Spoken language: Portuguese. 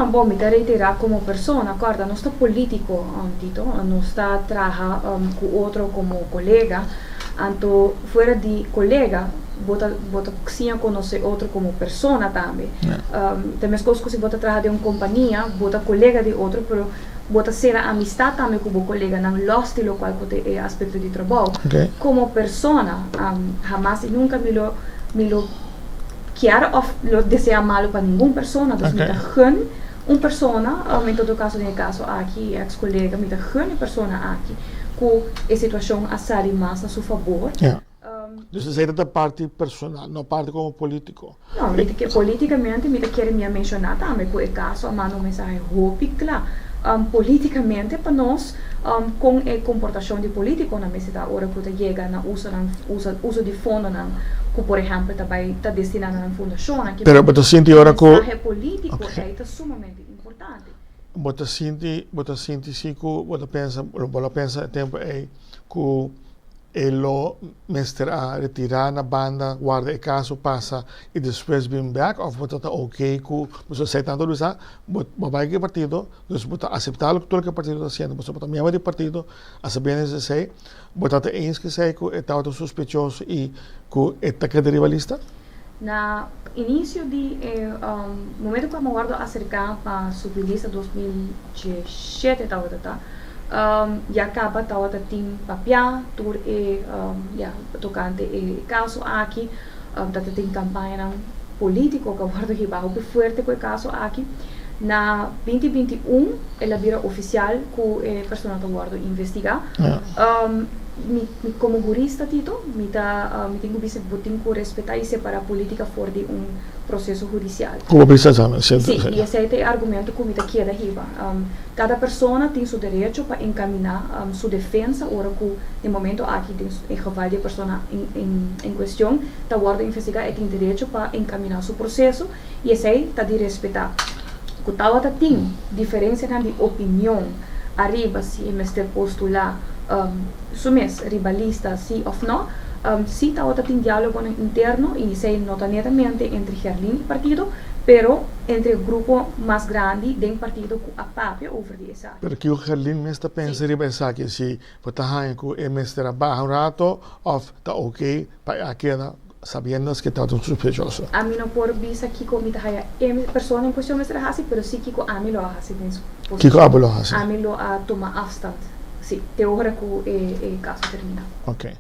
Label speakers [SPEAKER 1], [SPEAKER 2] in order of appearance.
[SPEAKER 1] bom, me reiterar como persona, guarda, não está político, Tito, não está trabalha com outro como colega, então, fora de colega, bota sim conhecer outro como persona também. Também as coisas que você bota trabalhar de uma companhia, bota colega de outro, pero bota ser amistad também com o colega, não lost lo qual é aspecto de trabalho.
[SPEAKER 2] Okay.
[SPEAKER 1] Como persona, jamás e nunca me lo quiero of lo desea malo para ninguna persona, dus me gun uma persona, em todo caso no caso aqui, ex-colega, me gun uma persona aqui, com a situação a sair mais a seu favor.
[SPEAKER 2] Yeah. Dus você da parte personal, não parte como político.
[SPEAKER 1] Não, que politicamente me quer me mencionar também com o caso, a mano mensagem roupa, claro. Politicamente para nós, com a comportação de político na mesa da hora que chega na uso de fundo na que por exemplo está destinado a fundação aqui.
[SPEAKER 2] Pero você sente agora que
[SPEAKER 1] o político é sumamente importante.
[SPEAKER 2] Você sente se que você pensa tempo é que ele mestre a retirar na banda, guarda o caso, passa e depois vem back, ou você está ok com você sai tanto usar, você vai que partido, você pode aceitar tudo que o partido está fazendo, você pode membro do partido, a saber se sei, você está ens que sei que está auto suspeitoso e que está que rivalista?
[SPEAKER 1] Na início de momento que eu guardo acerca para subir 2017 tá. Já acaba tawata tim papia tur tocante e caso aqui tata tem campanha político que guarda que bajo forte com o caso aqui na 2021 ela vira oficial com a pessoa que guarda investigar como jurista Tito me tenho visto botin com respeitar e separar política fora de processo judicial.
[SPEAKER 2] Como precisa,
[SPEAKER 1] sim, e esse é o argumento que me queda riba. Cada pessoa tem seu direito para encaminhar sua defesa, ora que no momento aqui em geval de pessoa em questão, está guarda investigar e tem direito para encaminhar seu processo e esse está de respeitar. Que tal tem diferença de opinião arriba se mestre postular sumes rivalista sim ou não, se tem diálogo interno e se nota netamente entre Gerlin e partido, pero entre o grupo mais grande do partido que a papia over de essa.
[SPEAKER 2] Porque o Gerlin mestre pensa riba essa que se você há que é mestre barra rato ou está ok para aquela sabendo que está tudo suspeitoso.
[SPEAKER 1] A mim não por visa que comita haya pessoa em questão mestre hasi, pero sí que a mim lo hasi bem.
[SPEAKER 2] Kiko abolo hasi.
[SPEAKER 1] A mim lo a tomar afstand. Sim, te ora que o caso termina.
[SPEAKER 2] Ok.